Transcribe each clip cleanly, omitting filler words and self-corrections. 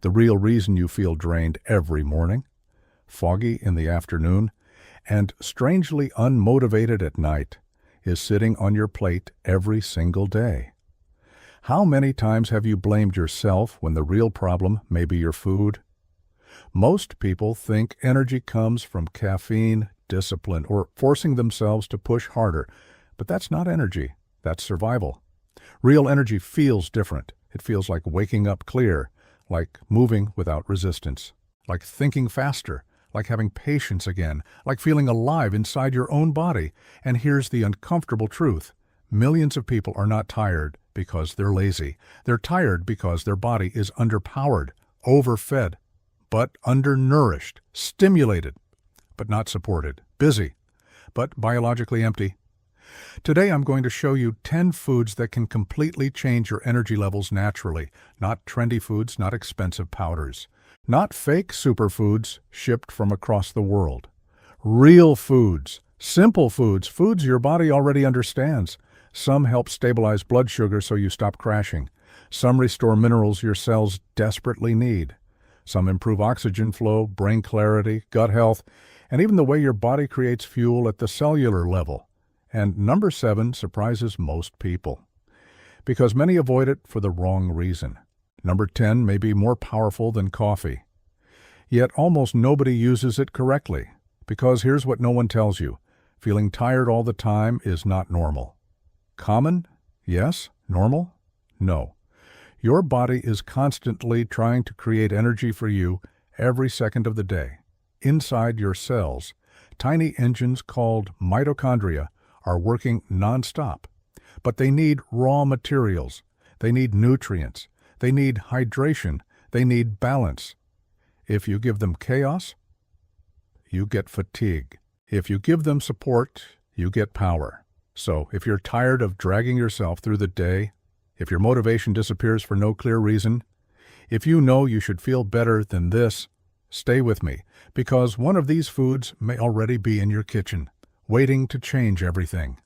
the real reason you feel drained every morning, foggy in the afternoon, and strangely unmotivated at night, is sitting on your plate every single day. How many times have you blamed yourself when the real problem may be your food? Most people think energy comes from caffeine, discipline, or forcing themselves to push harder, but that's not energy, that's survival. Real energy feels different. It feels like waking up clear, like moving without resistance, like thinking faster, like having patience again, like feeling alive inside your own body. And here's the uncomfortable truth. Millions of people are not tired because they're lazy. They're tired because their body is underpowered, overfed, but undernourished, stimulated, but not supported, busy, but biologically empty. Today I'm going to show you 10 foods that can completely change your energy levels naturally, not trendy foods, not expensive powders, not fake superfoods shipped from across the world. Real foods, simple foods, foods your body already understands. Some help stabilize blood sugar so you stop crashing. Some restore minerals your cells desperately need. Some improve oxygen flow, brain clarity, gut health, and even the way your body creates fuel at the cellular level. And number 7 surprises most people, because many avoid it for the wrong reason. Number 10 may be more powerful than coffee. Yet almost nobody uses it correctly, because here's what no one tells you. Feeling tired all the time is not normal. Common? Yes. Normal? No. Your body is constantly trying to create energy for you every second of the day. Inside your cells, tiny engines called mitochondria are working nonstop. But they need raw materials. They need nutrients. They need hydration. They need balance. If you give them chaos, you get fatigue. If you give them support, you get power. So if you're tired of dragging yourself through the day, if your motivation disappears for no clear reason, if you know you should feel better than this, stay with me, because one of these foods may already be in your kitchen, waiting to change everything.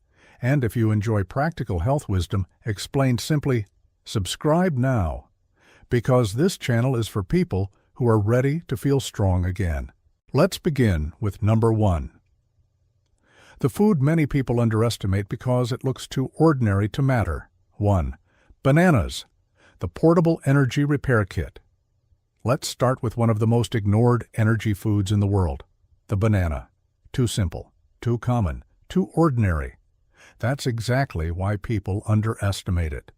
And if you enjoy practical health wisdom explained simply, subscribe now, because this channel is for people who are ready to feel strong again. Let's begin with number 1. The food many people underestimate because it looks too ordinary to matter. 1. Bananas, the portable energy repair kit. Let's start with one of the most ignored energy foods in the world, the banana. Too simple, too common, too ordinary. That's exactly why people underestimate it.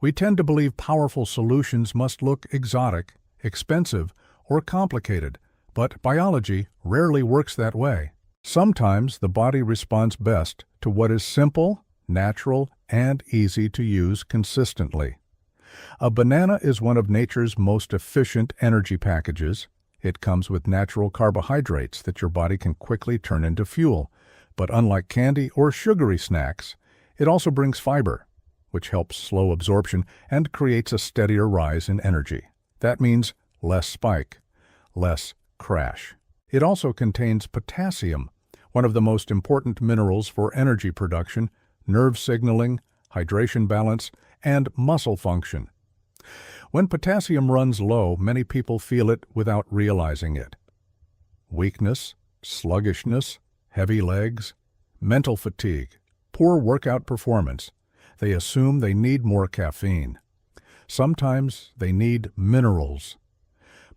We tend to believe powerful solutions must look exotic, expensive, or complicated, but biology rarely works that way. Sometimes the body responds best to what is simple, natural, and easy to use consistently. A banana is one of nature's most efficient energy packages. It comes with natural carbohydrates that your body can quickly turn into fuel. But unlike candy or sugary snacks, it also brings fiber, which helps slow absorption and creates a steadier rise in energy. That means less spike, less crash. It also contains potassium, one of the most important minerals for energy production, nerve signaling, hydration balance, and muscle function. When potassium runs low, many people feel it without realizing it. Weakness, sluggishness, heavy legs, mental fatigue, poor workout performance. They assume they need more caffeine. Sometimes they need minerals.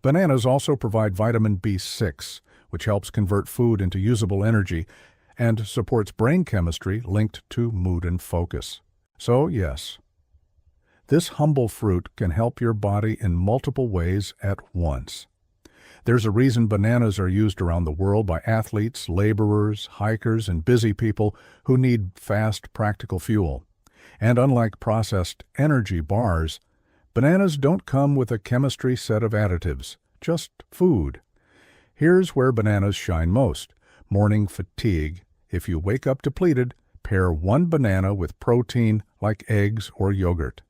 Bananas also provide vitamin B6, which helps convert food into usable energy and supports brain chemistry linked to mood and focus. So yes, this humble fruit can help your body in multiple ways at once. There's a reason bananas are used around the world by athletes, laborers, hikers, and busy people who need fast, practical fuel. And unlike processed energy bars, bananas don't come with a chemistry set of additives, just food. Here's where bananas shine most. Morning fatigue. If you wake up depleted, pair one banana with protein like eggs or yogurt.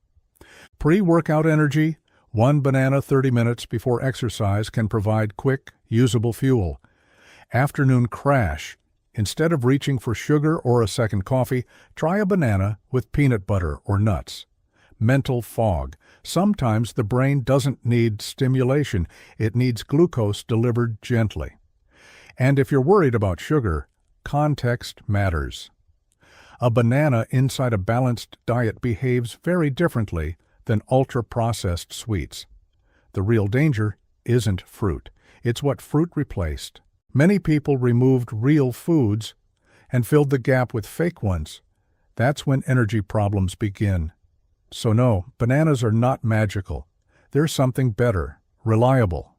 Pre-workout energy. One banana 30 minutes before exercise can provide quick, usable fuel. Afternoon crash. Instead of reaching for sugar or a second coffee, try a banana with peanut butter or nuts. mental fog. Sometimes the brain doesn't need stimulation, it needs glucose delivered gently. And if you're worried about sugar, context matters. A banana inside a balanced diet behaves very differently than ultra-processed sweets. The real danger isn't fruit. It's what fruit replaced. Many people removed real foods and filled the gap with fake ones. That's when energy problems begin. So no, bananas are not magical. They're something better, reliable.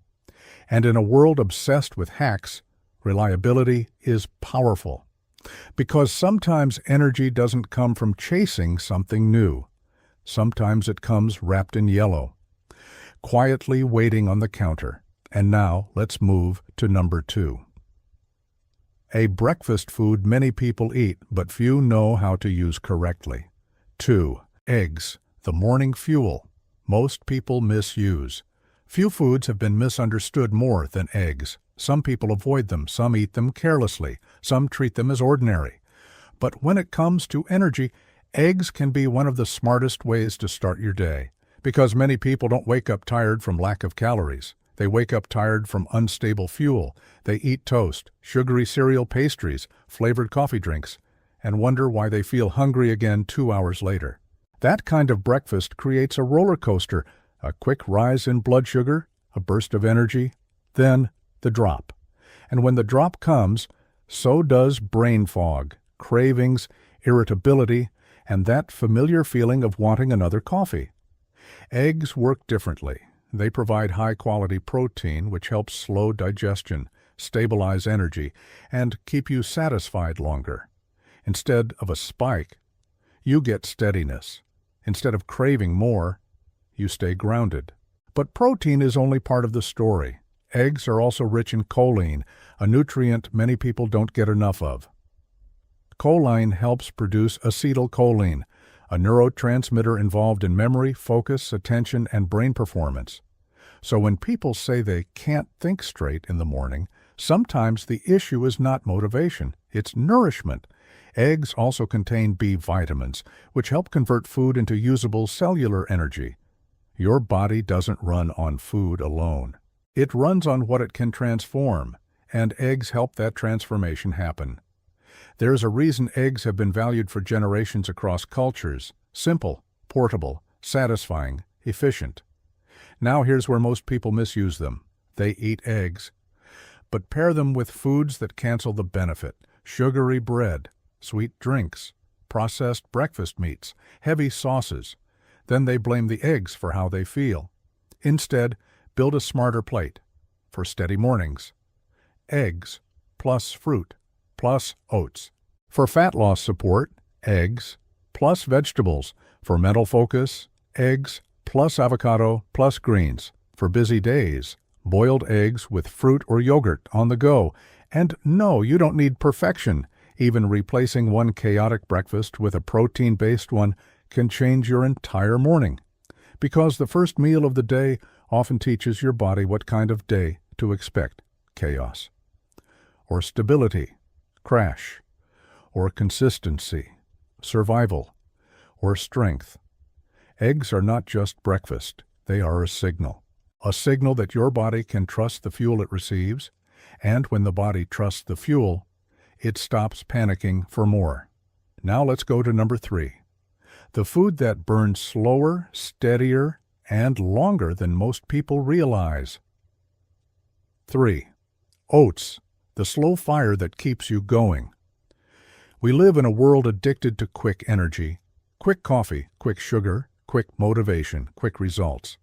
And in a world obsessed with hacks, reliability is powerful. Because sometimes energy doesn't come from chasing something new. Sometimes it comes wrapped in yellow, quietly waiting on the counter. And now let's move to number 2. A breakfast food many people eat, but few know how to use correctly. 2. Eggs, the morning fuel. Most people misuse. Few foods have been misunderstood more than eggs. Some people avoid them, some eat them carelessly, some treat them as ordinary. But when it comes to energy, eggs can be one of the smartest ways to start your day. Because many people don't wake up tired from lack of calories. They wake up tired from unstable fuel. They eat toast, sugary cereal pastries, flavored coffee drinks, and wonder why they feel hungry again 2 hours later. That kind of breakfast creates a roller coaster, a quick rise in blood sugar, a burst of energy, then the drop. And when the drop comes, so does brain fog, cravings, irritability, and that familiar feeling of wanting another coffee. Eggs work differently. They provide high-quality protein, which helps slow digestion, stabilize energy, and keep you satisfied longer. Instead of a spike, you get steadiness. Instead of craving more, you stay grounded. But protein is only part of the story. Eggs are also rich in choline, a nutrient many people don't get enough of. Choline helps produce acetylcholine, a neurotransmitter involved in memory, focus, attention, and brain performance. So when people say they can't think straight in the morning, sometimes the issue is not motivation, it's nourishment. Eggs also contain B vitamins, which help convert food into usable cellular energy. Your body doesn't run on food alone. It runs on what it can transform, and eggs help that transformation happen. There's a reason eggs have been valued for generations across cultures. Simple, portable, satisfying, efficient. Now here's where most people misuse them. They eat eggs, but pair them with foods that cancel the benefit. Sugary bread, sweet drinks, processed breakfast meats, heavy sauces. Then they blame the eggs for how they feel. Instead, build a smarter plate for steady mornings. Eggs plus fruit plus oats. For fat loss support, eggs plus vegetables. For mental focus, eggs plus avocado plus greens. For busy days, boiled eggs with fruit or yogurt on the go. And no, you don't need perfection. Even replacing one chaotic breakfast with a protein-based one can change your entire morning. Because the first meal of the day often teaches your body what kind of day to expect. Chaos. Or stability. Crash. Or consistency. Survival. Or strength. Eggs are not just breakfast. They are a signal. A signal that your body can trust the fuel it receives, and when the body trusts the fuel, it stops panicking for more. Now let's go to number 3. The food that burns slower, steadier, and longer than most people realize. 3. Oats, the slow fire that keeps you going. We live in a world addicted to quick energy, quick coffee, quick sugar, quick motivation, quick results.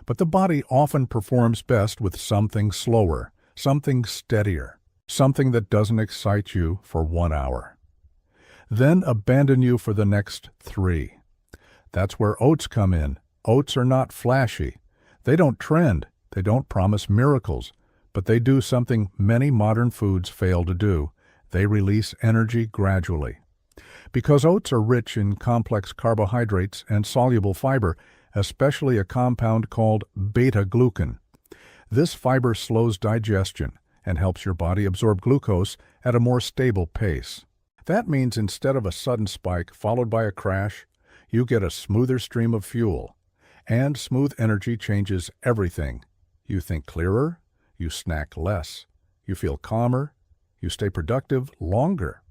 But the body often performs best with something slower, something steadier, something that doesn't excite you for 1 hour. Then abandon you for the next 3. That's where oats come in. Oats are not flashy. They don't trend. They don't promise miracles. But they do something many modern foods fail to do. They release energy gradually. Because oats are rich in complex carbohydrates and soluble fiber, especially a compound called beta-glucan. This fiber slows digestion and helps your body absorb glucose at a more stable pace. That means instead of a sudden spike followed by a crash, you get a smoother stream of fuel. And smooth energy changes everything. You think clearer, you snack less, you feel calmer, you stay productive longer.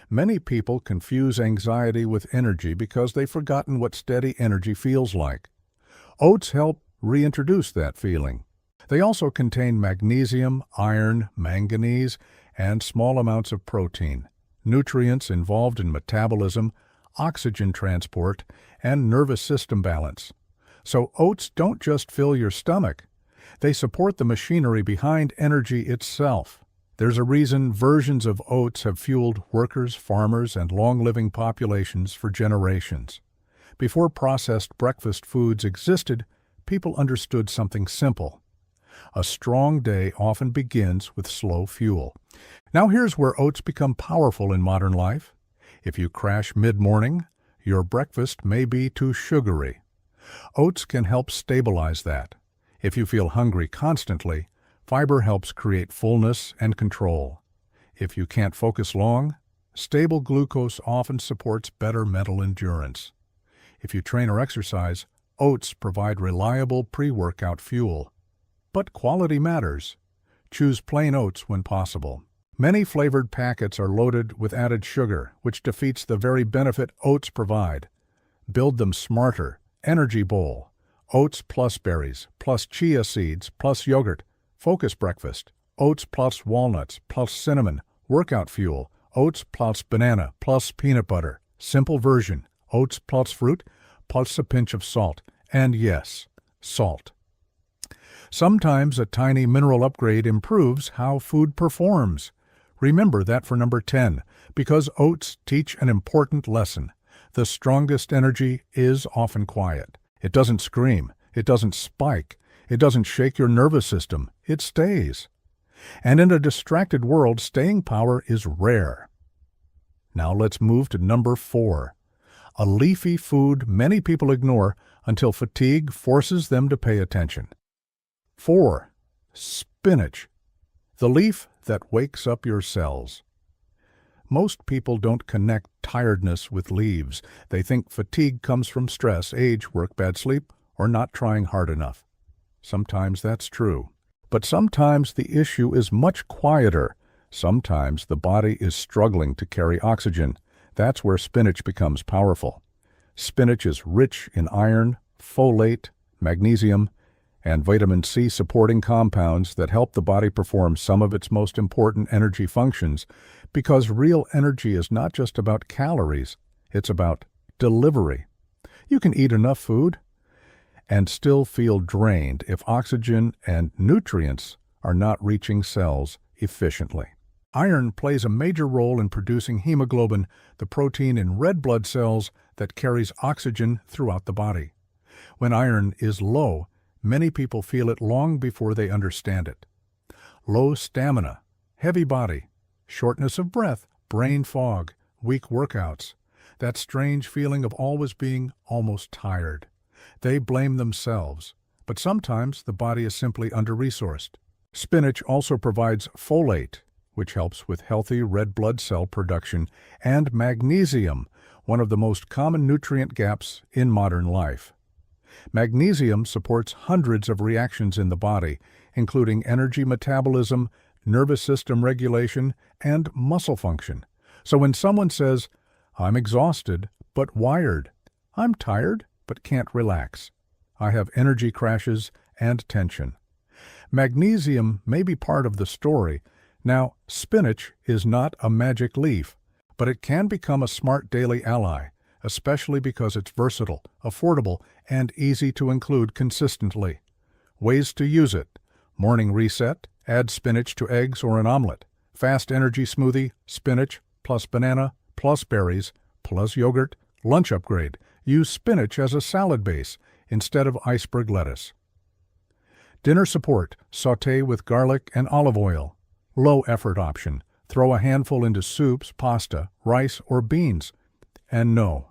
Many people confuse anxiety with energy because they've forgotten what steady energy feels like. Oats help reintroduce that feeling. They also contain magnesium, iron, manganese, and small amounts of protein, nutrients involved in metabolism, oxygen transport, and nervous system balance. So oats don't just fill your stomach. They support the machinery behind energy itself. There's a reason versions of oats have fueled workers, farmers, and long-living populations for generations. Before processed breakfast foods existed, people understood something simple. A strong day often begins with slow fuel. Now here's where oats become powerful in modern life. If you crash mid-morning, your breakfast may be too sugary. Oats can help stabilize that. If you feel hungry constantly, fiber helps create fullness and control. If you can't focus long, stable glucose often supports better mental endurance. If you train or exercise, oats provide reliable pre-workout fuel. But quality matters. Choose plain oats when possible. Many flavored packets are loaded with added sugar, which defeats the very benefit oats provide. Build them smarter. Energy bowl. Oats plus berries, plus chia seeds, plus yogurt. Focus breakfast. Oats plus walnuts, plus cinnamon. Workout fuel. Oats plus banana, plus peanut butter. Simple version. Oats plus fruit, plus a pinch of salt. And yes, salt. Sometimes a tiny mineral upgrade improves how food performs. Remember that for number 10, because oats teach an important lesson. The strongest energy is often quiet. It doesn't scream. It doesn't spike. It doesn't shake your nervous system. It stays. And in a distracted world, staying power is rare. Now let's move to number 4, a leafy food many people ignore until fatigue forces them to pay attention. 4. Spinach, the leaf that wakes up your cells. Most people don't connect tiredness with leaves. They think fatigue comes from stress, age, work, bad sleep, or not trying hard enough. Sometimes that's true. But sometimes the issue is much quieter. Sometimes the body is struggling to carry oxygen. That's where spinach becomes powerful. Spinach is rich in iron, folate, magnesium, and vitamin C supporting compounds that help the body perform some of its most important energy functions, because real energy is not just about calories, it's about delivery. You can eat enough food and still feel drained if oxygen and nutrients are not reaching cells efficiently. Iron plays a major role in producing hemoglobin, the protein in red blood cells that carries oxygen throughout the body. When iron is low, many people feel it long before they understand it. Low stamina, heavy body, shortness of breath, brain fog, weak workouts, that strange feeling of always being almost tired. They blame themselves, but sometimes the body is simply under-resourced. Spinach also provides folate, which helps with healthy red blood cell production, and magnesium, one of the most common nutrient gaps in modern life. Magnesium supports hundreds of reactions in the body, including energy metabolism, nervous system regulation, and muscle function. So when someone says, "I'm exhausted, but wired," "I'm tired, but can't relax," "I have energy crashes and tension," magnesium may be part of the story. Now, spinach is not a magic leaf, but it can become a smart daily ally, especially because it's versatile, affordable, and easy to include consistently. Ways to use it: morning reset, add spinach to eggs or an omelet. Fast energy smoothie, spinach plus banana plus berries plus yogurt. Lunch upgrade, use spinach as a salad base instead of iceberg lettuce. Dinner support, sauté with garlic and olive oil. Low effort option, throw a handful into soups, pasta, rice, or beans. And no,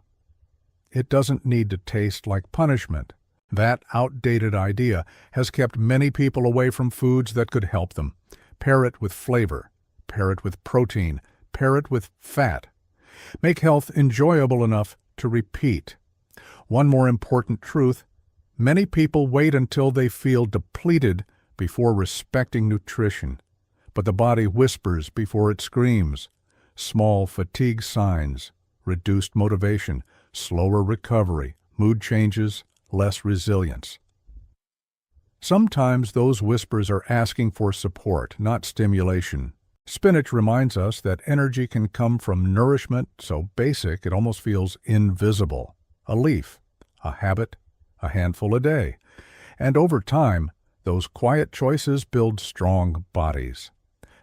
it doesn't need to taste like punishment. That outdated idea has kept many people away from foods that could help them. Pair it with flavor, pair it with protein, pair it with fat. Make health enjoyable enough to repeat. One more important truth: many people wait until they feel depleted before respecting nutrition, but the body whispers before it screams. Small fatigue signs, reduced motivation, slower recovery, mood changes, less resilience. Sometimes those whispers are asking for support, not stimulation. Spinach reminds us that energy can come from nourishment so basic it almost feels invisible. A leaf, a habit, a handful a day. And over time, those quiet choices build strong bodies.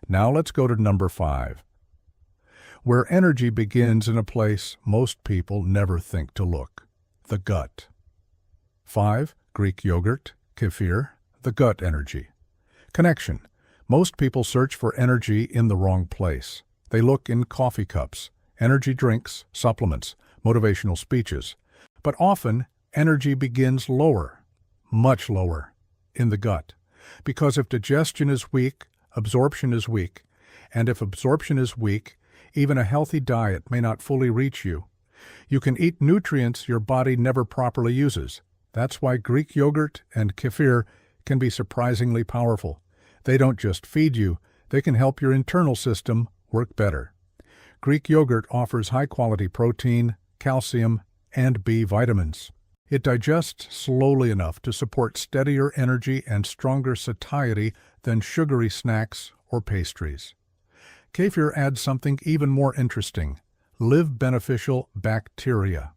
Now let's go to number 5. Where energy begins in a place most people never think to look: the gut. 5. Greek yogurt, kefir, the gut energy. Connection. Most people search for energy in the wrong place. They look in coffee cups, energy drinks, supplements, motivational speeches. But often, energy begins lower, much lower, in the gut. Because if digestion is weak, absorption is weak. And if absorption is weak, even a healthy diet may not fully reach you. You can eat nutrients your body never properly uses. That's why Greek yogurt and kefir can be surprisingly powerful. They don't just feed you, they can help your internal system work better. Greek yogurt offers high-quality protein, calcium, and B vitamins. It digests slowly enough to support steadier energy and stronger satiety than sugary snacks or pastries. Kefir adds something even more interesting: live beneficial bacteria.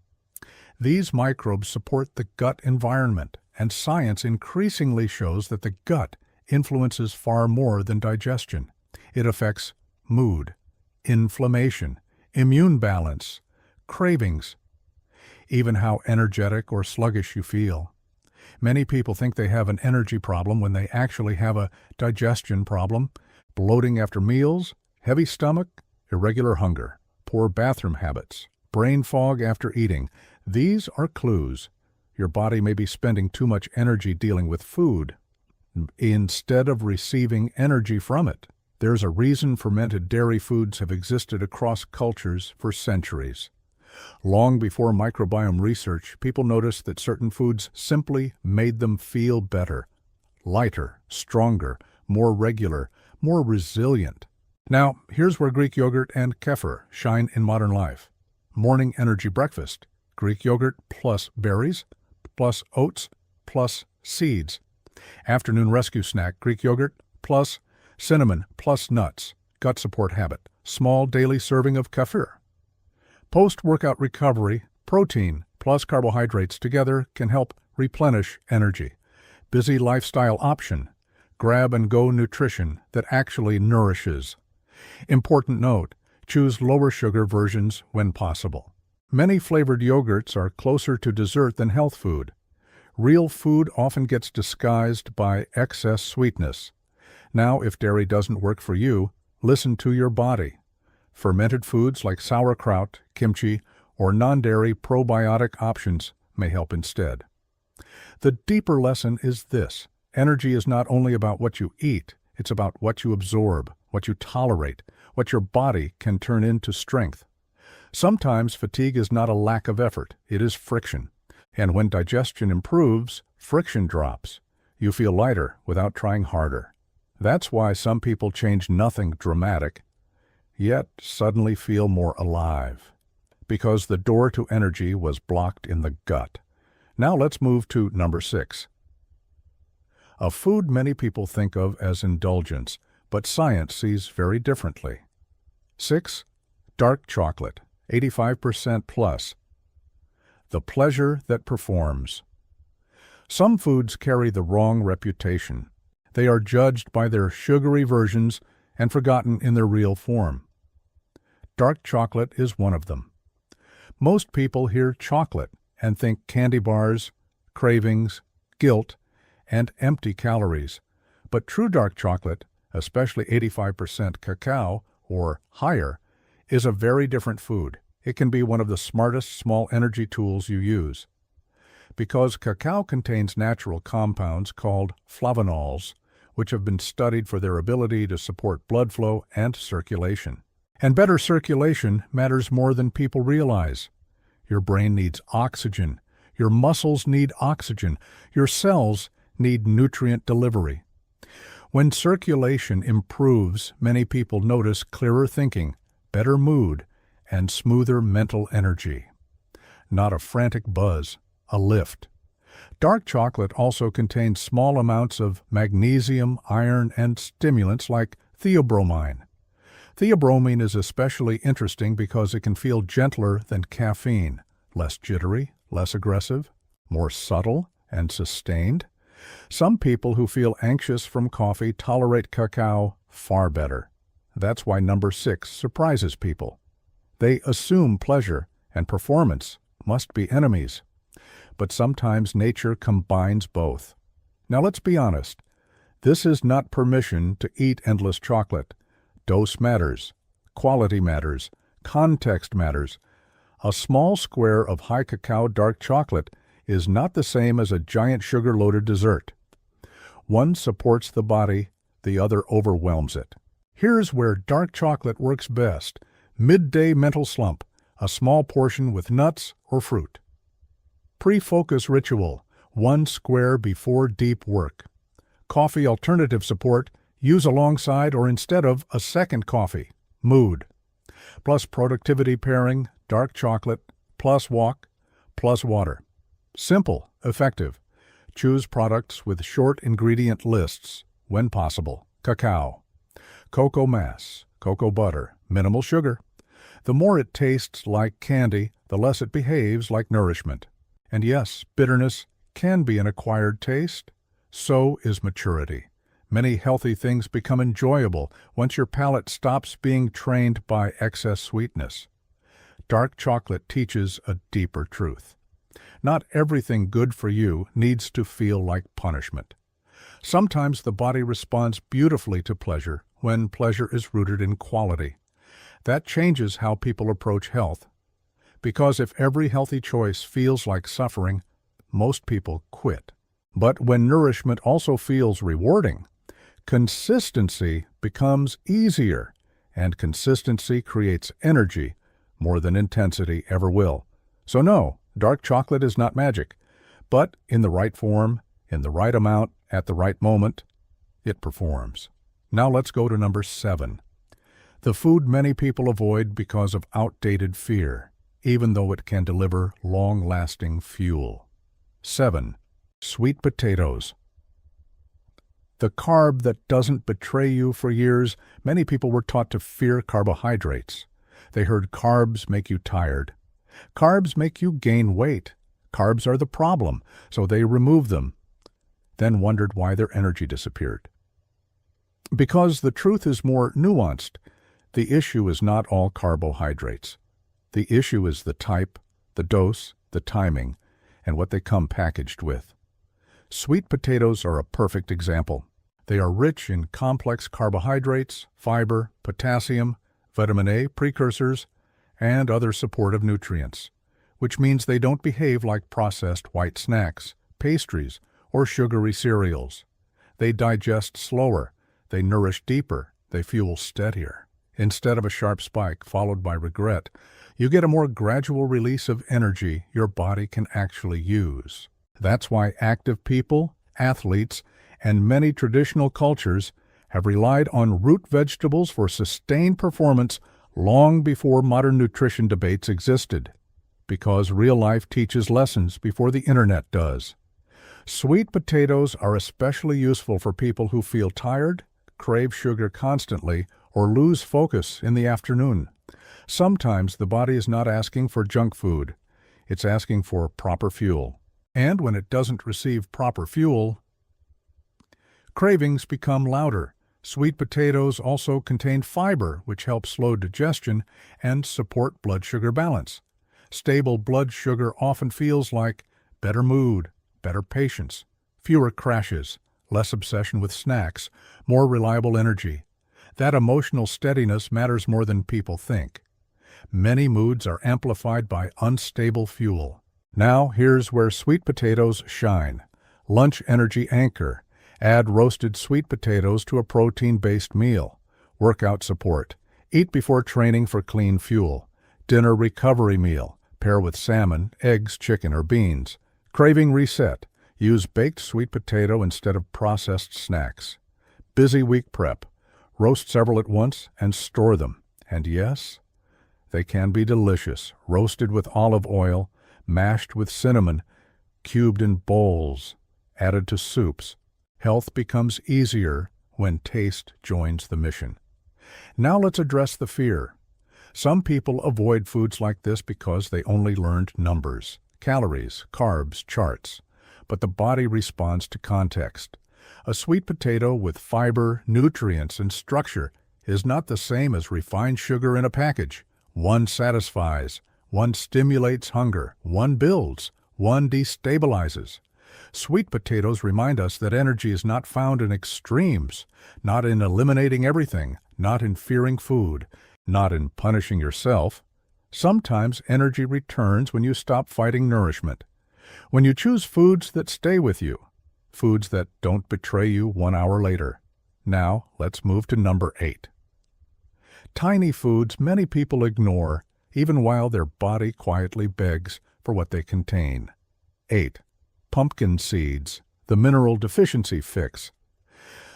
These microbes support the gut environment, and science increasingly shows that the gut influences far more than digestion. It affects mood, inflammation, immune balance, cravings, even how energetic or sluggish you feel. Many people think they have an energy problem when they actually have a digestion problem: bloating after meals, heavy stomach, irregular hunger, poor bathroom habits, brain fog after eating. These are clues. Your body may be spending too much energy dealing with food instead of receiving energy from it. There's a reason fermented dairy foods have existed across cultures for centuries. Long before microbiome research, people noticed that certain foods simply made them feel better, lighter, stronger, more regular, more resilient. Now, here's where Greek yogurt and kefir shine in modern life. Morning energy breakfast: Greek yogurt plus berries, plus oats, plus seeds. Afternoon rescue snack: Greek yogurt plus cinnamon plus nuts. Gut support habit: small daily serving of kefir. Post-workout recovery: protein plus carbohydrates together can help replenish energy. Busy lifestyle option: grab-and-go nutrition that actually nourishes. Important note: choose lower sugar versions when possible. Many flavored yogurts are closer to dessert than health food. Real food often gets disguised by excess sweetness. Now, if dairy doesn't work for you, listen to your body. Fermented foods like sauerkraut, kimchi, or non-dairy probiotic options may help instead. The deeper lesson is this: energy is not only about what you eat, it's about what you absorb, what you tolerate, what your body can turn into strength. Sometimes fatigue is not a lack of effort, it is friction. And when digestion improves, friction drops. You feel lighter without trying harder. That's why some people change nothing dramatic, yet suddenly feel more alive. Because the door to energy was blocked in the gut. Now let's move to number 6. A food many people think of as indulgence, but science sees very differently. 6. Dark chocolate, 85% plus. The pleasure that performs. Some foods carry the wrong reputation. They are judged by their sugary versions and forgotten in their real form. Dark chocolate is one of them. Most people hear chocolate and think candy bars, cravings, guilt, and empty calories. But true dark chocolate, especially 85% cacao or higher, is a very different food. It can be one of the smartest small energy tools you use. Because cacao contains natural compounds called flavonols, which have been studied for their ability to support blood flow and circulation. And better circulation matters more than people realize. Your brain needs oxygen. Your muscles need oxygen. Your cells need nutrient delivery. When circulation improves, many people notice clearer thinking, better mood, and smoother mental energy. Not a frantic buzz, a lift. Dark chocolate also contains small amounts of magnesium, iron, and stimulants like theobromine. Theobromine is especially interesting because it can feel gentler than caffeine, less jittery, less aggressive, more subtle and sustained. Some people who feel anxious from coffee tolerate cacao far better. That's why number 6 surprises people. They assume pleasure and performance must be enemies. But sometimes nature combines both. Now let's be honest. This is not permission to eat endless chocolate. Dose matters. Quality matters. Context matters. A small square of high cacao dark chocolate is not the same as a giant sugar-loaded dessert. One supports the body, the other overwhelms it. Here's where dark chocolate works best. Midday mental slump, a small portion with nuts or fruit. Pre-focus ritual, 1 square before deep work. Coffee alternative support, use alongside or instead of a second coffee. Mood. Plus productivity pairing, dark chocolate, plus walk, plus water. Simple, effective. Choose products with short ingredient lists, when possible. Cacao. Cocoa mass, cocoa butter, minimal sugar. The more it tastes like candy, the less it behaves like nourishment. And yes, bitterness can be an acquired taste. So is maturity. Many healthy things become enjoyable once your palate stops being trained by excess sweetness. Dark chocolate teaches a deeper truth. Not everything good for you needs to feel like punishment. Sometimes the body responds beautifully to pleasure when pleasure is rooted in quality. That changes how people approach health. Because if every healthy choice feels like suffering, most people quit. But when nourishment also feels rewarding, consistency becomes easier, and consistency creates energy more than intensity ever will. So no, dark chocolate is not magic, but in the right form, in the right amount, at the right moment, it performs. Now let's go to number 7. The food many people avoid because of outdated fear, even though it can deliver long-lasting fuel. 7. Sweet potatoes. The carb that doesn't betray you for years, many people were taught to fear carbohydrates. They heard carbs make you tired. Carbs make you gain weight. Carbs are the problem, so they removed them, then wondered why their energy disappeared. Because the truth is more nuanced. The issue is not all carbohydrates. The issue is the type, the dose, the timing, and what they come packaged with. Sweet potatoes are a perfect example. They are rich in complex carbohydrates, fiber, potassium, vitamin A precursors, and other supportive nutrients, which means they don't behave like processed white snacks, pastries, or sugary cereals. They digest slower, they nourish deeper, they fuel steadier. Instead of a sharp spike followed by regret, you get a more gradual release of energy your body can actually use. That's why active people, athletes, and many traditional cultures have relied on root vegetables for sustained performance long before modern nutrition debates existed, because real life teaches lessons before the internet does. Sweet potatoes are especially useful for people who feel tired, crave sugar constantly, or lose focus in the afternoon. Sometimes the body is not asking for junk food. It's asking for proper fuel. And when it doesn't receive proper fuel, cravings become louder. Sweet potatoes also contain fiber, which helps slow digestion and support blood sugar balance. Stable blood sugar often feels like better mood, better patience, fewer crashes, less obsession with snacks, more reliable energy. That emotional steadiness matters more than people think. Many moods are amplified by unstable fuel. Now here's where sweet potatoes shine. Lunch energy anchor. Add roasted sweet potatoes to a protein-based meal. Workout support. Eat before training for clean fuel. Dinner recovery meal. Pair with salmon, eggs, chicken, or beans. Craving reset. Use baked sweet potato instead of processed snacks. Busy week prep. Roast several at once and store them. And yes, they can be delicious, roasted with olive oil, mashed with cinnamon, cubed in bowls, added to soups. Health becomes easier when taste joins the mission. Now let's address the fear. Some people avoid foods like this because they only learned numbers, calories, carbs, charts. But the body responds to context. A sweet potato with fiber, nutrients, and structure is not the same as refined sugar in a package. One satisfies, one stimulates hunger, one builds, one destabilizes. Sweet potatoes remind us that energy is not found in extremes, not in eliminating everything, not in fearing food, not in punishing yourself. Sometimes energy returns when you stop fighting nourishment. When you choose foods that stay with you, foods that don't betray you 1 hour later. Now, let's move to number 8. Tiny foods many people ignore, even while their body quietly begs for what they contain. 8. Pumpkin seeds, the mineral deficiency fix.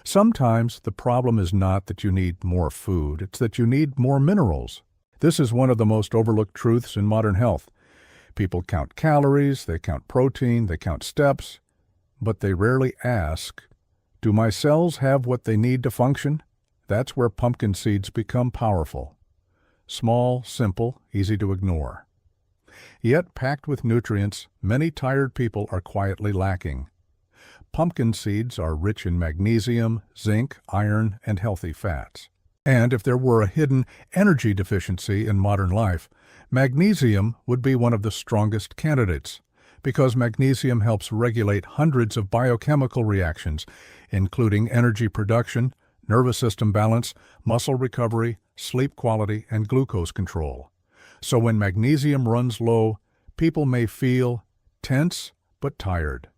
Sometimes the problem is not that you need more food, it's that you need more minerals. This is one of the most overlooked truths in modern health. People count calories, they count protein, they count steps, but they rarely ask, do my cells have what they need to function? That's where pumpkin seeds become powerful. Small, simple, easy to ignore. Yet, packed with nutrients, many tired people are quietly lacking. Pumpkin seeds are rich in magnesium, zinc, iron, and healthy fats. And if there were a hidden energy deficiency in modern life, magnesium would be one of the strongest candidates, because magnesium helps regulate hundreds of biochemical reactions, including energy production, nervous system balance, muscle recovery, sleep quality, and glucose control. So when magnesium runs low, people may feel tense but tired,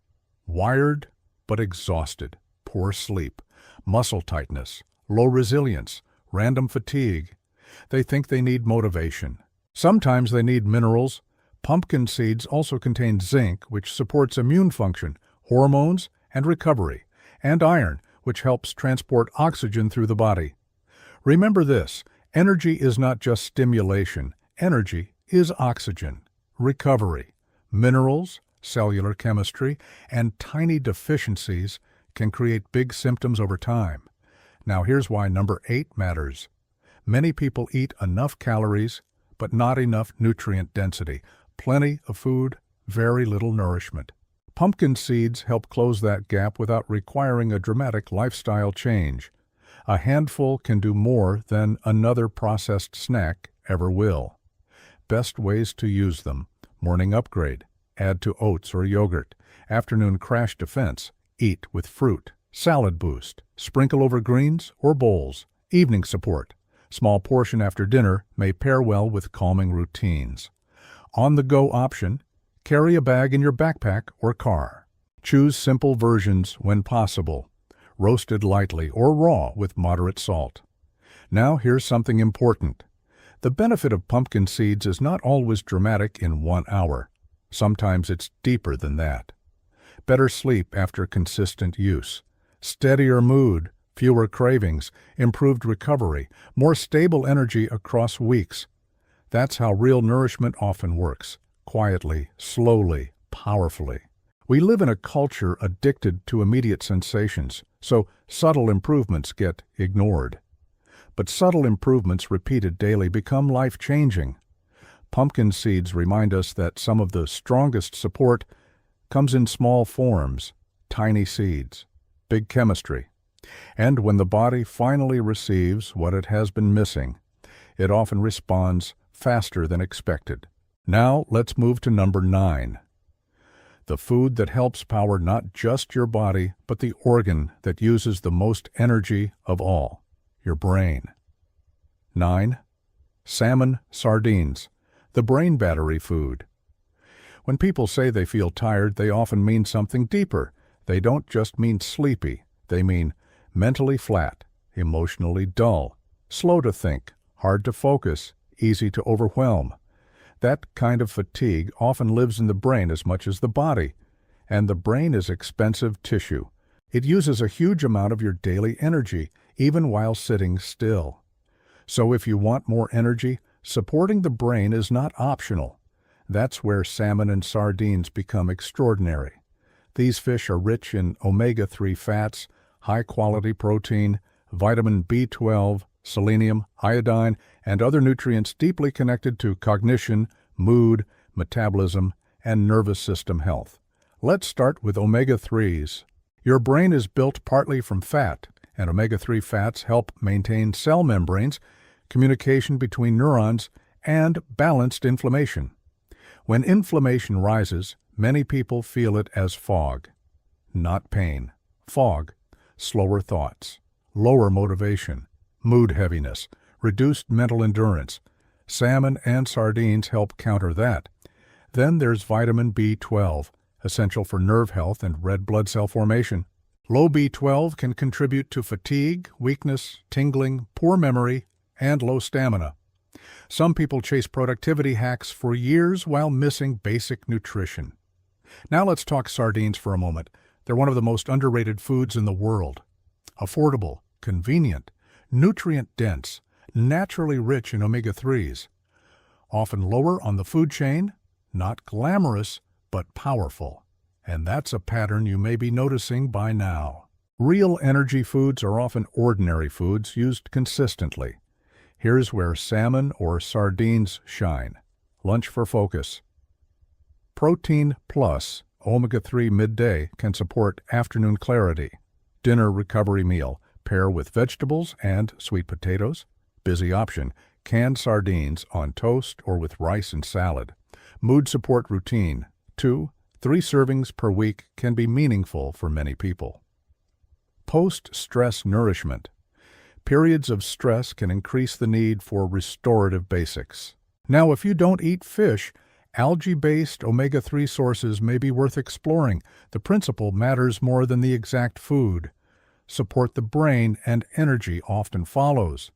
wired but exhausted, poor sleep, muscle tightness, low resilience, random fatigue. They think they need motivation. Sometimes they need minerals. Pumpkin seeds also contain zinc, which supports immune function, hormones, and recovery, and iron, which helps transport oxygen through the body. Remember this, energy is not just stimulation. Energy is oxygen, recovery. Minerals, cellular chemistry, and tiny deficiencies can create big symptoms over time. Now here's why number 8 matters. Many people eat enough calories, but not enough nutrient density. Plenty of food, very little nourishment. Pumpkin seeds help close that gap without requiring a dramatic lifestyle change. A handful can do more than another processed snack ever will. Best ways to use them: morning upgrade, add to oats or yogurt; afternoon crash defense, eat with fruit; salad boost, sprinkle over greens or bowls; evening support, small portion after dinner, may pair well with calming routines. On-the-go option, carry a bag in your backpack or car. Choose simple versions when possible, roasted lightly or raw with moderate salt. Now here's something important. The benefit of pumpkin seeds is not always dramatic in 1 hour. Sometimes it's deeper than that. Better sleep after consistent use, steadier mood, fewer cravings, improved recovery, more stable energy across weeks. That's how real nourishment often works, quietly, slowly, powerfully. We live in a culture addicted to immediate sensations, so subtle improvements get ignored. But subtle improvements repeated daily become life-changing. Pumpkin seeds remind us that some of the strongest support comes in small forms, tiny seeds, big chemistry. And when the body finally receives what it has been missing, it often responds faster than expected. Now let's move to number 9. The food that helps power not just your body, but the organ that uses the most energy of all, your brain. 9. Salmon, sardines, the brain battery food. When people say they feel tired, they often mean something deeper. They don't just mean sleepy. They mean mentally flat, emotionally dull, slow to think, hard to focus, easy to overwhelm. That kind of fatigue often lives in the brain as much as the body, and the brain is expensive tissue. It uses a huge amount of your daily energy, even while sitting still. So if you want more energy, supporting the brain is not optional. That's where salmon and sardines become extraordinary. These fish are rich in omega-3 fats, high-quality protein, vitamin B12, selenium, iodine, and other nutrients deeply connected to cognition, mood, metabolism, and nervous system health. Let's start with omega-3s. Your brain is built partly from fat, and omega-3 fats help maintain cell membranes, communication between neurons, and balanced inflammation. When inflammation rises, many people feel it as fog. Not pain. Fog. Slower thoughts. Lower motivation. Mood heaviness. Reduced mental endurance. Salmon and sardines help counter that. Then there's vitamin B12, essential for nerve health and red blood cell formation. Low B12 can contribute to fatigue, weakness, tingling, poor memory, and low stamina. Some people chase productivity hacks for years while missing basic nutrition. Now let's talk sardines for a moment. They're one of the most underrated foods in the world. Affordable, convenient, nutrient-dense, naturally rich in omega-3s. Often lower on the food chain, not glamorous, but powerful. And that's a pattern you may be noticing by now. Real energy foods are often ordinary foods used consistently. Here's where salmon or sardines shine. Lunch for focus. Protein plus omega-3 midday can support afternoon clarity. Dinner recovery meal. Pair with vegetables and sweet potatoes. Busy option. Canned sardines on toast or with rice and salad. Mood support routine. 2-3 servings per week can be meaningful for many people. Post-stress nourishment. Periods of stress can increase the need for restorative basics. Now, if you don't eat fish, algae-based omega-3 sources may be worth exploring. The principle matters more than the exact food. Support the brain and energy often follows.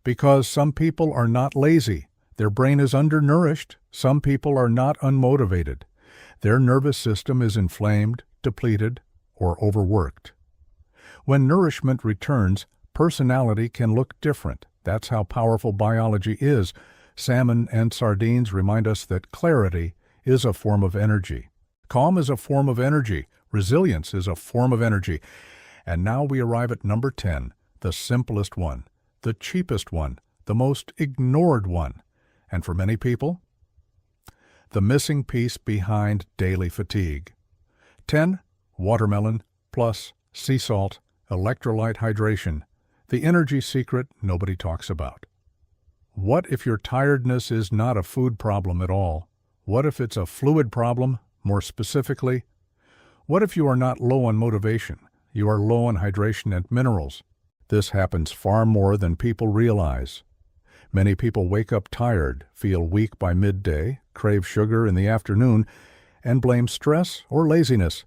Because some people are not lazy, their brain is undernourished, some people are not unmotivated. Their nervous system is inflamed, depleted, or overworked. When nourishment returns, personality can look different. That's how powerful biology is. Salmon and sardines remind us that clarity is a form of energy. Calm is a form of energy. Resilience is a form of energy. And now we arrive at number 10, the simplest one, the cheapest one, the most ignored one. And for many people, the missing piece behind daily fatigue. 10. Watermelon plus sea salt, electrolyte hydration. The energy secret nobody talks about. What if your tiredness is not a food problem at all? What if it's a fluid problem, more specifically? What if you are not low on motivation? You are low on hydration and minerals. This happens far more than people realize. Many people wake up tired, feel weak by midday, crave sugar in the afternoon, and blame stress or laziness.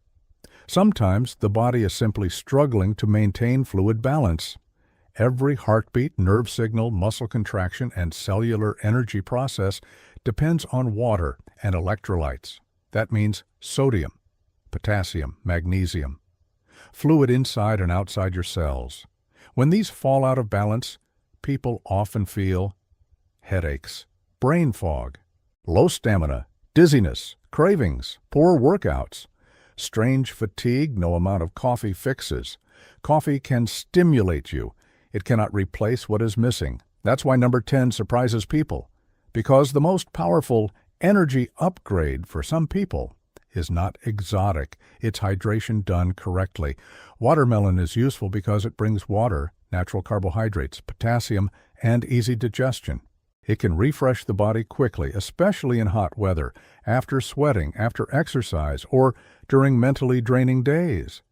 Sometimes the body is simply struggling to maintain fluid balance. Every heartbeat, nerve signal, muscle contraction, and cellular energy process depends on water and electrolytes. That means sodium, potassium, magnesium, fluid inside and outside your cells. When these fall out of balance, people often feel headaches, brain fog, low stamina, dizziness, cravings, poor workouts, strange fatigue no amount of coffee fixes. Coffee can stimulate you. It cannot replace what is missing. That's why number 10 surprises people, because the most powerful energy upgrade for some people is not exotic. It's hydration done correctly. Watermelon is useful because it brings water, natural carbohydrates, potassium, and easy digestion. It can refresh the body quickly, especially in hot weather, after sweating, after exercise, or during mentally draining days.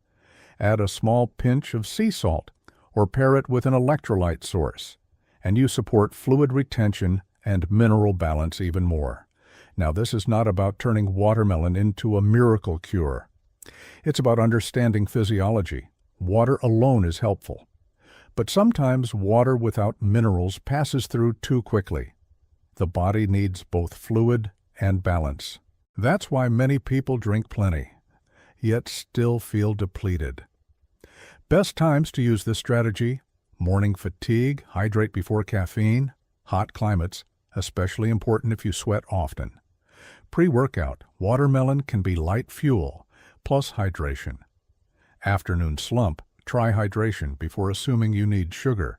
Add a small pinch of sea salt, or pair it with an electrolyte source, and you support fluid retention and mineral balance even more. Now, this is not about turning watermelon into a miracle cure. It's about understanding physiology. Water alone is helpful. But sometimes water without minerals passes through too quickly. The body needs both fluid and balance. That's why many people drink plenty, yet still feel depleted. Best times to use this strategy: morning fatigue, hydrate before caffeine; hot climates, especially important if you sweat often. Pre-workout, watermelon can be light fuel, plus hydration. Afternoon slump, try hydration before assuming you need sugar.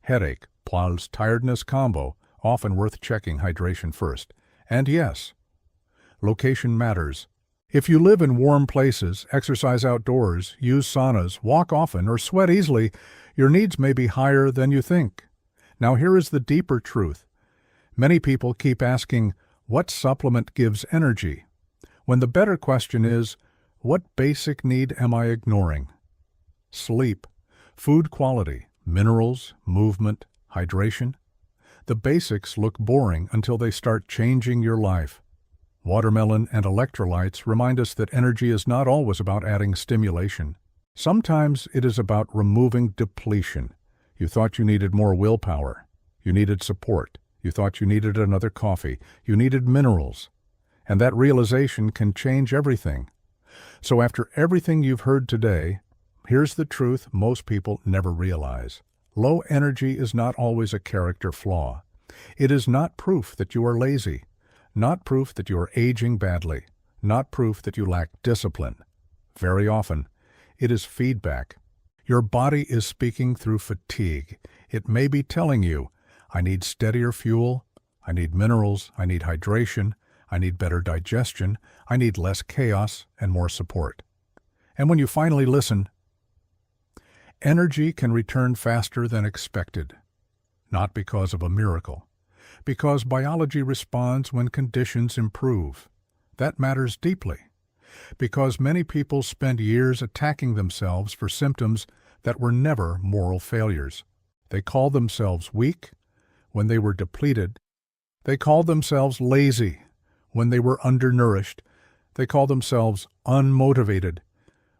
Headache, plus tiredness combo, often worth checking hydration first. And yes, location matters. If you live in warm places, exercise outdoors, use saunas, walk often, or sweat easily, your needs may be higher than you think. Now here is the deeper truth. Many people keep asking, what supplement gives energy? When the better question is, what basic need am I ignoring? Sleep, food quality, minerals, movement, hydration. The basics look boring until they start changing your life. Watermelon and electrolytes remind us that energy is not always about adding stimulation. Sometimes it is about removing depletion. You thought you needed more willpower. You needed support. You thought you needed another coffee. You needed minerals. And that realization can change everything. So after everything you've heard today, here's the truth most people never realize. Low energy is not always a character flaw. It is not proof that you are lazy, not proof that you are aging badly, not proof that you lack discipline. Very often, it is feedback. Your body is speaking through fatigue. It may be telling you, I need steadier fuel, I need minerals, I need hydration, I need better digestion, I need less chaos and more support. And when you finally listen, energy can return faster than expected. Not because of a miracle, because biology responds when conditions improve. That matters deeply, because many people spend years attacking themselves for symptoms that were never moral failures. They called themselves weak when they were depleted. They called themselves lazy when they were undernourished. They called themselves unmotivated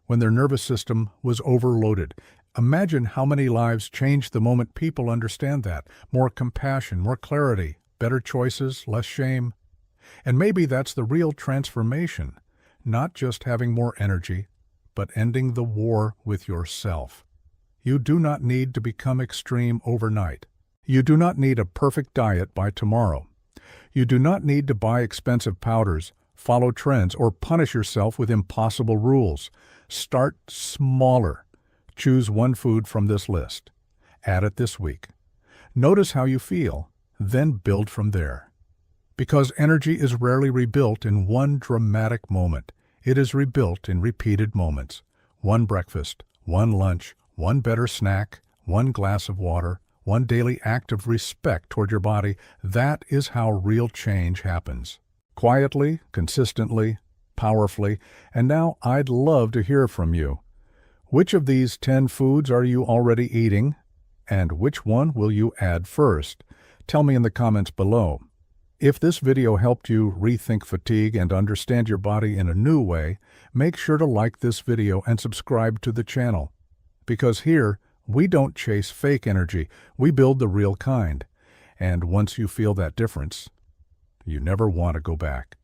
when their nervous system was overloaded. Imagine how many lives change the moment people understand that. More compassion, more clarity, better choices, less shame. And maybe that's the real transformation, not just having more energy, but ending the war with yourself. You do not need to become extreme overnight. You do not need a perfect diet by tomorrow. You do not need to buy expensive powders, follow trends, or punish yourself with impossible rules. Start smaller. Choose one food from this list. Add it this week. Notice how you feel, then build from there. Because energy is rarely rebuilt in one dramatic moment. It is rebuilt in repeated moments. One breakfast, one lunch, one better snack, one glass of water, one daily act of respect toward your body. That is how real change happens. Quietly, consistently, powerfully. And now I'd love to hear from you. Which of these 10 foods are you already eating? And which one will you add first? Tell me in the comments below. If this video helped you rethink fatigue and understand your body in a new way, make sure to like this video and subscribe to the channel. Because here, we don't chase fake energy, we build the real kind. And once you feel that difference, you never want to go back.